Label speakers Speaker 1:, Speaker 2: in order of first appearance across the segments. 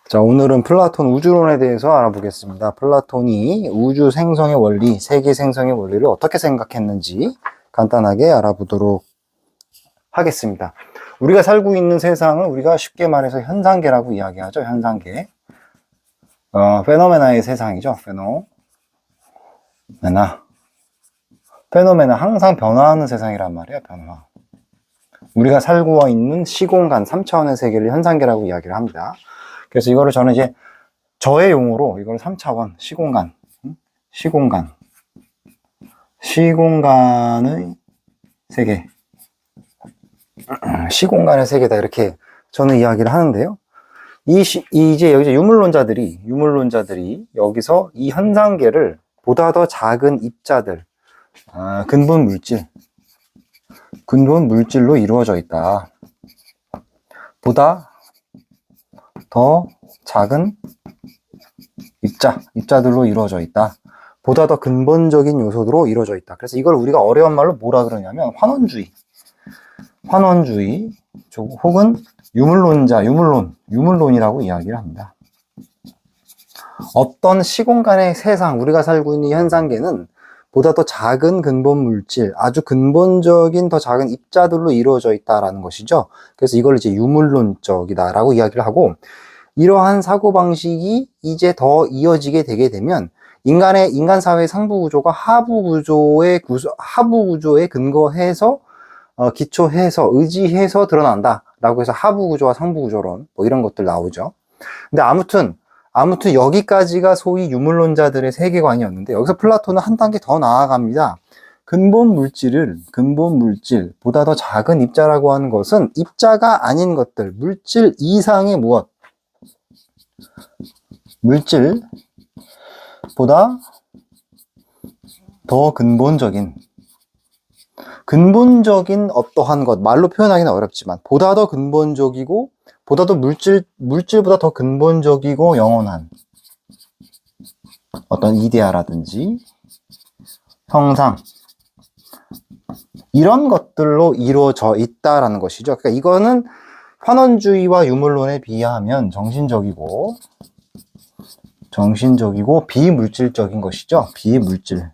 Speaker 1: 자, 오늘은 플라톤 우주론에 대해서 알아보겠습니다. 플라톤이 우주 생성의 원리, 세계 생성의 원리를 어떻게 생각했는지 간단하게 알아보도록 하겠습니다. 우리가 살고 있는 세상을 우리가 쉽게 말해서 현상계라고 이야기하죠. 현상계. 페노메나의 세상이죠. 페노메나 항상 변화하는 세상이란 말이에요. 변화. 우리가 살고 있는 시공간 3차원의 세계를 현상계라고 이야기를 합니다. 그래서 이거를 저는 이제 저의 용어로 이걸 3차원 시공간의 세계, 시공간의 세계다 이렇게 저는 이야기를 하는데요. 이제 여기서 유물론자들이 여기서 이 현상계를 보다 더 작은 입자들, 근본 물질로 이루어져 있다. 보다 더 작은 입자들로 이루어져 있다. 보다 더 근본적인 요소로 이루어져 있다. 그래서 이걸 우리가 어려운 말로 뭐라 그러냐면 환원주의 혹은 유물론이라고 이야기를 합니다. 어떤 시공간의 세상, 우리가 살고 있는 현상계는 보다 더 작은 근본 물질, 아주 근본적인 더 작은 입자들로 이루어져 있다라는 것이죠. 그래서 이걸 이제 유물론적이다라고 이야기를 하고, 이러한 사고방식이 이제 더 이어지게 되게 되면 인간 사회의 상부 구조가 하부 구조에 근거해서 기초해서 의지해서 드러난다라고 해서 하부 구조와 상부 구조론 뭐 이런 것들 나오죠. 근데 아무튼 여기까지가 소위 유물론자들의 세계관이었는데, 여기서 플라톤은 한 단계 더 나아갑니다. 근본 물질, 보다 더 작은 입자라고 하는 것은 입자가 아닌 것들, 물질 이상의 무엇, 물질보다 더 근본적인 어떠한 것, 말로 표현하기는 어렵지만 보다 더 근본적이고 보다 더 물질보다 더 근본적이고 영원한 어떤 이데아라든지 형상, 이런 것들로 이루어져 있다라는 것이죠. 그러니까 이거는 환원주의와 유물론에 비하면 정신적이고 비물질적인 것이죠. 비물질.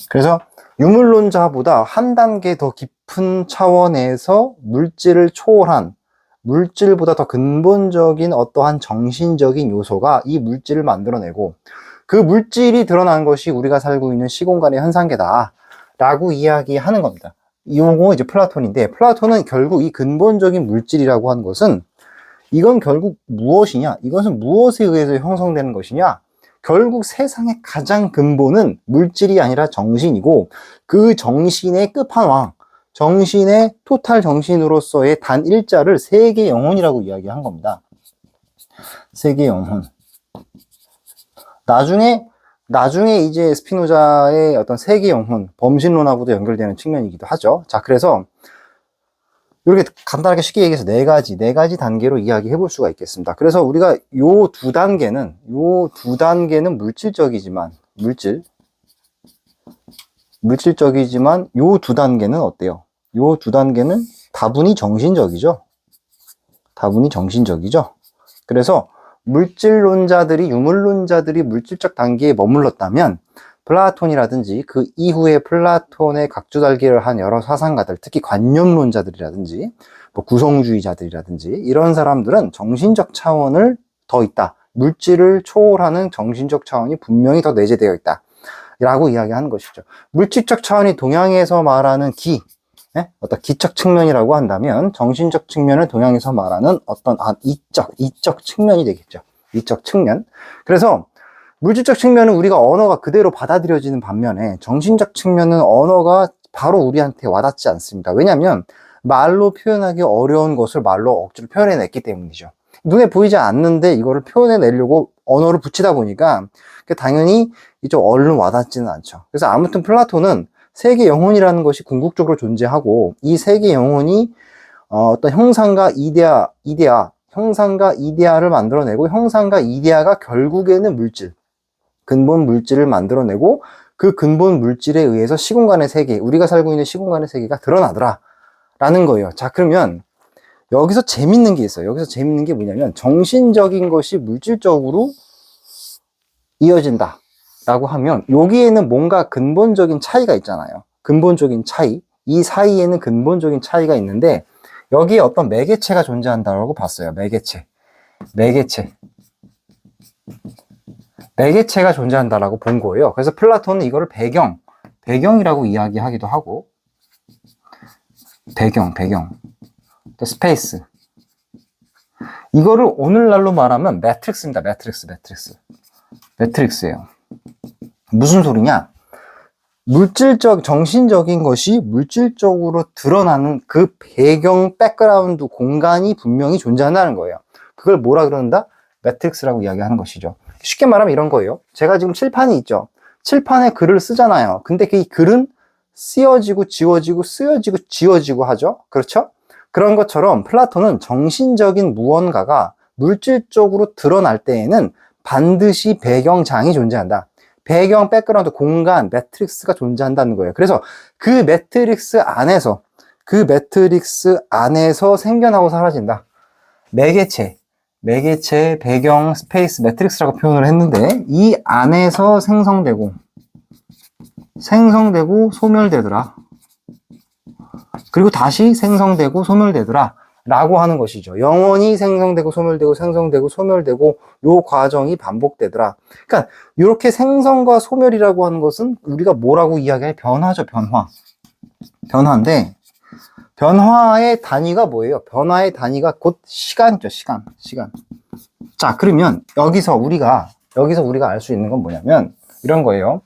Speaker 1: 그래서 유물론자보다 한 단계 더 깊은 차원에서 물질을 초월한, 물질보다 더 근본적인 어떠한 정신적인 요소가 이 물질을 만들어내고, 그 물질이 드러난 것이 우리가 살고 있는 시공간의 현상계다 라고 이야기하는 겁니다. 이거 이제 플라톤인데, 플라톤은 결국 이 근본적인 물질이라고 하는 것은, 이건 결국 무엇이냐? 이것은 무엇에 의해서 형성되는 것이냐? 결국 세상의 가장 근본은 물질이 아니라 정신이고, 그 정신의 끝판왕, 정신의 토탈 정신으로서의 단일자를 세계 영혼이라고 이야기한 겁니다. 세계 영혼. 나중에 이제 스피노자의 어떤 세계 영혼, 범신론하고도 연결되는 측면이기도 하죠. 자, 그래서 이렇게 간단하게 쉽게 얘기해서 네 가지 단계로 이야기해 볼 수가 있겠습니다. 그래서 우리가 요 두 단계는 물질적이지만 요 두 단계는 어때요? 요 두 단계는 다분히 정신적이죠. 그래서 유물론자들이 물질적 단계에 머물렀다면, 플라톤이라든지 그 이후에 플라톤의 각주달기를 한 여러 사상가들, 특히 관념론자들이라든지 뭐 구성주의자들이라든지 이런 사람들은 정신적 차원을 더 있다, 물질을 초월하는 정신적 차원이 분명히 더 내재되어 있다 라고 이야기하는 것이죠. 물질적 차원이 동양에서 말하는 어떤 기적 측면이라고 한다면, 정신적 측면을 동양에서 말하는 어떤 이적 측면이 되겠죠. 이적 측면. 그래서 물질적 측면은 우리가 언어가 그대로 받아들여지는 반면에, 정신적 측면은 언어가 바로 우리한테 와닿지 않습니다. 왜냐하면 말로 표현하기 어려운 것을 말로 억지로 표현해냈기 때문이죠. 눈에 보이지 않는데 이거를 표현해내려고 언어를 붙이다 보니까 당연히 좀 얼른 와닿지는 않죠. 그래서 아무튼 플라톤은 세계 영혼이라는 것이 궁극적으로 존재하고, 이 세계 영혼이 어떤 형상과 이데아를 만들어내고, 형상과 이데아가 결국에는 근본 물질을 만들어내고, 그 근본 물질에 의해서 시공간의 세계, 우리가 살고 있는 시공간의 세계가 드러나더라 라는 거예요. 자, 그러면 여기서 재밌는 게 있어요. 여기서 재밌는 게 뭐냐면 정신적인 것이 물질적으로 이어진다 라고 하면 여기에는 뭔가 근본적인 차이가 있잖아요. 근본적인 차이. 이 사이에는 근본적인 차이가 있는데 여기에 어떤 매개체가 존재한다고 봤어요. 매개체가 존재한다라고 본 거예요. 그래서 플라톤은 이거를 배경이라고 이야기하기도 하고, 배경, 또 스페이스. 이거를 오늘날로 말하면 매트릭스입니다. 매트릭스예요. 무슨 소리냐? 정신적인 것이 물질적으로 드러나는 그 배경, 백그라운드 공간이 분명히 존재한다는 거예요. 그걸 뭐라 그러는다? 매트릭스라고 이야기하는 것이죠. 쉽게 말하면 이런 거예요. 제가 지금 칠판이 있죠. 칠판에 글을 쓰잖아요. 근데 이 글은 쓰여지고 지워지고 쓰여지고 지워지고 하죠. 그렇죠? 그런 것처럼 플라톤은 정신적인 무언가가 물질적으로 드러날 때에는 반드시 배경장이 존재한다. 배경, 백그라운드, 공간, 매트릭스가 존재한다는 거예요. 그래서 그 매트릭스 안에서 생겨나고 사라진다. 매개체, 배경, 스페이스, 매트릭스라고 표현을 했는데 이 안에서 생성되고 소멸되더라. 그리고 다시 생성되고 소멸되더라 라고 하는 것이죠. 영원히 생성되고 소멸되고 요 과정이 반복되더라. 그러니까 이렇게 생성과 소멸이라고 하는 것은 우리가 뭐라고 이야기해? 변화죠. 변화인데 변화의 단위가 뭐예요? 변화의 단위가 곧 시간이죠. 시간. 자, 그러면 여기서 우리가 알 수 있는 건 뭐냐면 이런 거예요.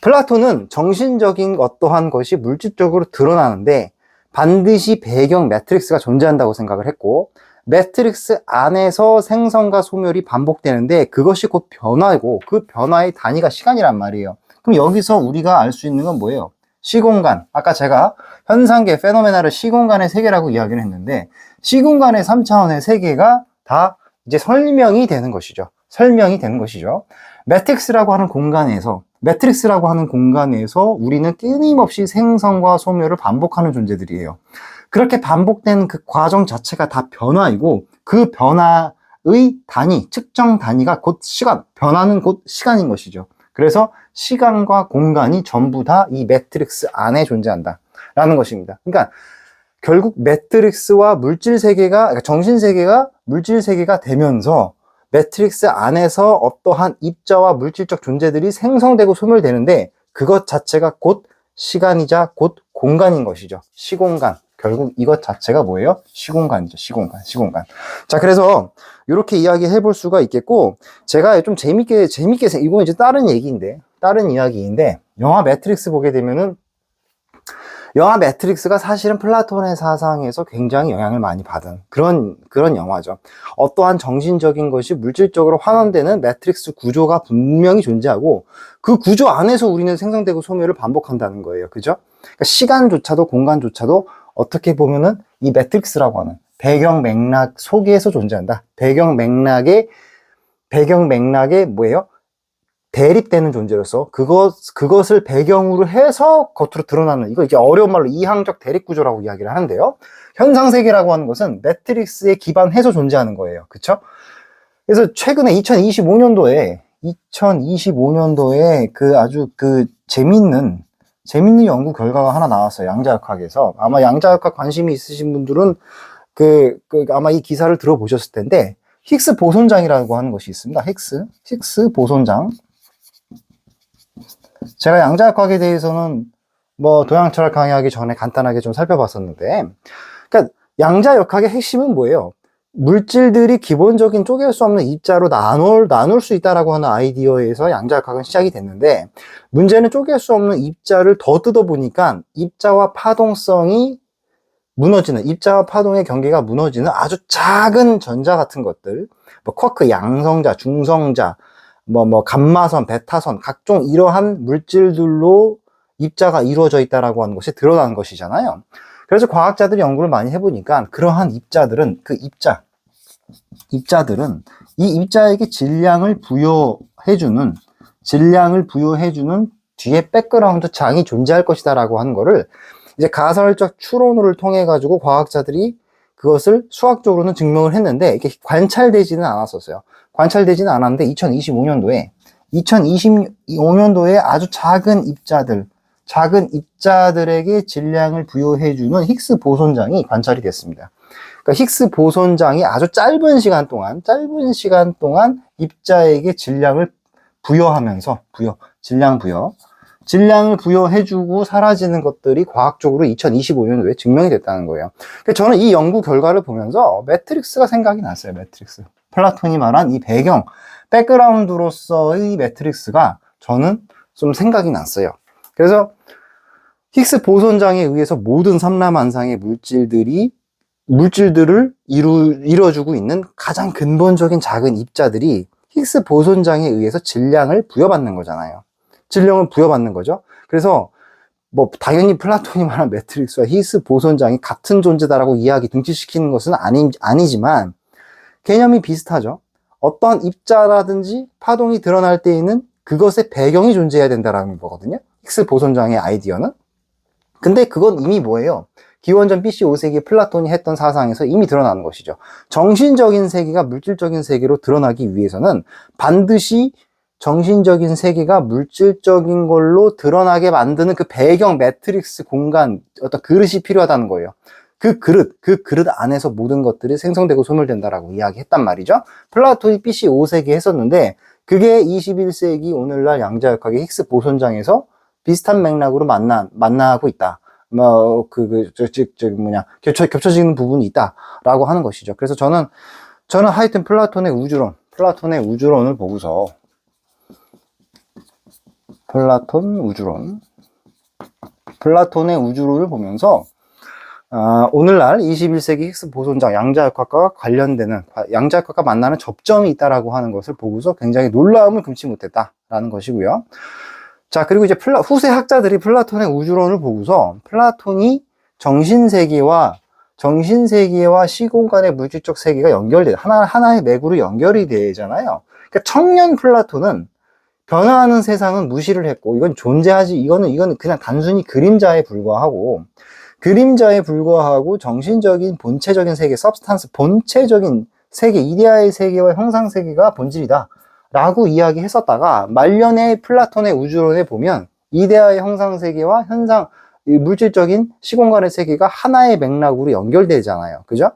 Speaker 1: 플라톤은 정신적인 어떠한 것이 물질적으로 드러나는데 반드시 배경 매트릭스가 존재한다고 생각을 했고, 매트릭스 안에서 생성과 소멸이 반복되는데 그것이 곧 변화이고 그 변화의 단위가 시간이란 말이에요. 그럼 여기서 우리가 알 수 있는 건 뭐예요? 시공간. 아까 제가 현상계 페노메나를 시공간의 세계라고 이야기를 했는데 시공간의 3차원의 세계가 다 이제 설명이 되는 것이죠. 매트릭스라고 하는 공간에서 우리는 끊임없이 생성과 소멸을 반복하는 존재들이에요. 그렇게 반복된 그 과정 자체가 다 변화이고 그 변화의 단위, 측정 단위가 곧 시간, 변화는 곧 시간인 것이죠. 그래서 시간과 공간이 전부 다 이 매트릭스 안에 존재한다 라는 것입니다. 그러니까 결국 매트릭스와 그러니까 정신세계가 물질세계가 되면서 매트릭스 안에서 어떠한 입자와 물질적 존재들이 생성되고 소멸되는데 그것 자체가 곧 시간이자 곧 공간인 것이죠. 시공간. 결국 이것 자체가 뭐예요? 시공간이죠. 시공간. 자, 그래서 이렇게 이야기해 볼 수가 있겠고, 제가 좀 재밌게 이건 이제 다른 이야기인데 영화 매트릭스 보게 되면은 영화 매트릭스가 사실은 플라톤의 사상에서 굉장히 영향을 많이 받은 그런 영화죠. 어떠한 정신적인 것이 물질적으로 환원되는 매트릭스 구조가 분명히 존재하고 그 구조 안에서 우리는 생성되고 소멸을 반복한다는 거예요. 그죠? 그러니까 시간조차도 공간조차도 어떻게 보면은 이 매트릭스라고 하는 배경 맥락 속에서 존재한다. 배경 맥락에 뭐예요? 대립되는 존재로서 그것을 배경으로 해서 겉으로 드러나는, 이거 이제 어려운 말로 이항적 대립 구조라고 이야기를 하는데요. 현상 세계라고 하는 것은 매트릭스에 기반해서 존재하는 거예요. 그쵸? 그래서 최근에 2025년도에 아주 재밌는 연구 결과가 하나 나왔어요. 양자역학에서. 아마 양자역학 관심이 있으신 분들은 아마 이 기사를 들어보셨을 텐데, 힉스 보손장이라고 하는 것이 있습니다. 힉스 보손장. 제가 양자역학에 대해서는 도양철학 강의하기 전에 간단하게 좀 살펴봤었는데, 그러니까 양자역학의 핵심은 뭐예요? 물질들이 기본적인 쪼갤 수 없는 입자로 나눌 수 있다라고 하는 아이디어에서 양자역학은 시작이 됐는데, 문제는 쪼갤 수 없는 입자를 더 뜯어보니까 입자와 파동성이 무너지는, 입자와 파동의 경계가 무너지는 아주 작은 전자 같은 것들, 쿼크, 양성자, 중성자, 감마선, 베타선, 각종 이러한 물질들로 입자가 이루어져 있다라고 하는 것이 드러난 것이잖아요. 그래서 과학자들이 연구를 많이 해보니까 그러한 입자들은 이 입자에게 질량을 부여해주는 뒤에 백그라운드 장이 존재할 것이다라고 하는 거를 이제 가설적 추론을 통해 가지고 과학자들이 그것을 수학적으로는 증명을 했는데 이게 관찰되지는 않았었어요. 관찰되지는 않았는데 2025년도에 아주 작은 입자들에게 질량을 부여해주는 히그스 보손장이 관찰이 됐습니다. 그러니까 히그스 보손장이 아주 짧은 시간 동안 입자에게 질량을 질량을 부여해주고 사라지는 것들이 과학적으로 2025년도에 증명이 됐다는 거예요. 그러니까 저는 이 연구 결과를 보면서 매트릭스가 생각이 났어요. 매트릭스. 플라톤이 말한 이 백그라운드로서의 매트릭스가 저는 좀 생각이 났어요. 그래서 히그스 보손장에 의해서 모든 삼라만상의 물질들을 이루어주고 있는 가장 근본적인 작은 입자들이 히그스 보손장에 의해서 질량을 부여받는 거잖아요. 질량을 부여받는 거죠. 그래서 뭐 당연히 플라톤이 말한 매트릭스와 히그스 보손장이 같은 존재다라고 이야기 등치시키는 것은 아니지만 개념이 비슷하죠. 어떤 입자라든지 파동이 드러날 때에는 그것의 배경이 존재해야 된다라는 거거든요. 히그스 보손장의 아이디어는. 근데 그건 이미 뭐예요? 기원전 BC 5세기 플라톤이 했던 사상에서 이미 드러나는 것이죠. 정신적인 세계가 물질적인 세계로 드러나기 위해서는 반드시 정신적인 세계가 물질적인 걸로 드러나게 만드는 그 배경, 매트릭스, 공간, 어떤 그릇이 필요하다는 거예요. 그 그릇 안에서 모든 것들이 생성되고 소멸된다라고 이야기했단 말이죠. 플라톤이 BC 5세기 했었는데 그게 21세기 오늘날 양자역학의 히그스 보손장에서 비슷한 맥락으로 만나고 있다. 겹쳐지는 부분이 있다라고 하는 것이죠. 그래서 저는 하여튼 플라톤의 우주론을 보고서 플라톤의 우주론을 보면서 오늘날 21세기 히그스 보손장 양자역학과 관련되는 양자역학과 만나는 접점이 있다라고 하는 것을 보고서 굉장히 놀라움을 금치 못했다라는 것이고요. 자, 그리고 이제 후세 학자들이 플라톤의 우주론을 보고서 플라톤이 정신세계와 시공간의 물질적 세계가 하나의 맥으로 연결이 되잖아요. 그러니까 청년 플라톤은 변화하는 세상은 무시를 했고, 이건 이거는 그냥 단순히 그림자에 불과하고, 정신적인 본체적인 세계, 본체적인 세계, 이데아의 세계와 형상 세계가 본질이다. 라고 이야기했었다가, 말년에 플라톤의 우주론에 보면, 이데아의 형상 세계와 물질적인 시공간의 세계가 하나의 맥락으로 연결되잖아요. 그죠?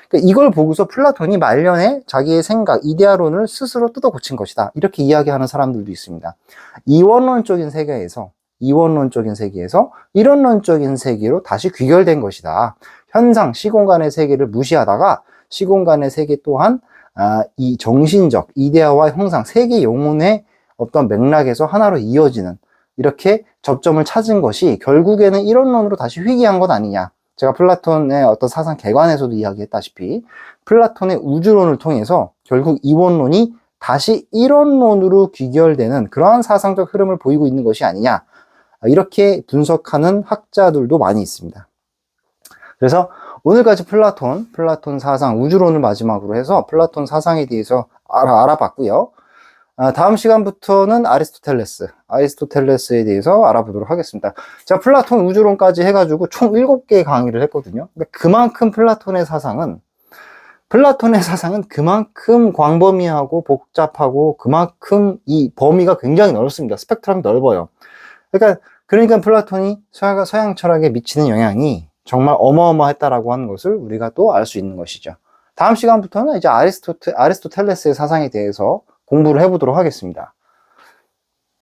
Speaker 1: 그러니까 이걸 보고서 플라톤이 말년에 자기의 생각, 이데아론을 스스로 뜯어 고친 것이다. 이렇게 이야기하는 사람들도 있습니다. 이원론적인 세계에서 이론론적인 세계로 다시 귀결된 것이다. 현상, 시공간의 세계를 무시하다가 시공간의 세계 또한 이 정신적, 이데아와 형상, 세계 영혼의 어떤 맥락에서 하나로 이어지는 이렇게 접점을 찾은 것이 결국에는 이론론으로 다시 회귀한 것 아니냐. 제가 플라톤의 어떤 사상 개관에서도 이야기했다시피 플라톤의 우주론을 통해서 결국 이원론이 다시 이론론으로 귀결되는 그러한 사상적 흐름을 보이고 있는 것이 아니냐. 이렇게 분석하는 학자들도 많이 있습니다. 그래서 오늘까지 플라톤 사상, 우주론을 마지막으로 해서 플라톤 사상에 대해서 알아봤고요. 다음 시간부터는 아리스토텔레스에 대해서 알아보도록 하겠습니다. 제가 플라톤 우주론까지 해가지고 총 7개의 강의를 했거든요. 그만큼 플라톤의 사상은 그만큼 광범위하고 복잡하고 그만큼 이 범위가 굉장히 넓습니다. 스펙트럼이 넓어요. 그러니까 플라톤이 서양 철학에 미치는 영향이 정말 어마어마했다라고 하는 것을 우리가 또 알 수 있는 것이죠. 다음 시간부터는 이제 아리스토텔레스의 사상에 대해서 공부를 해보도록 하겠습니다.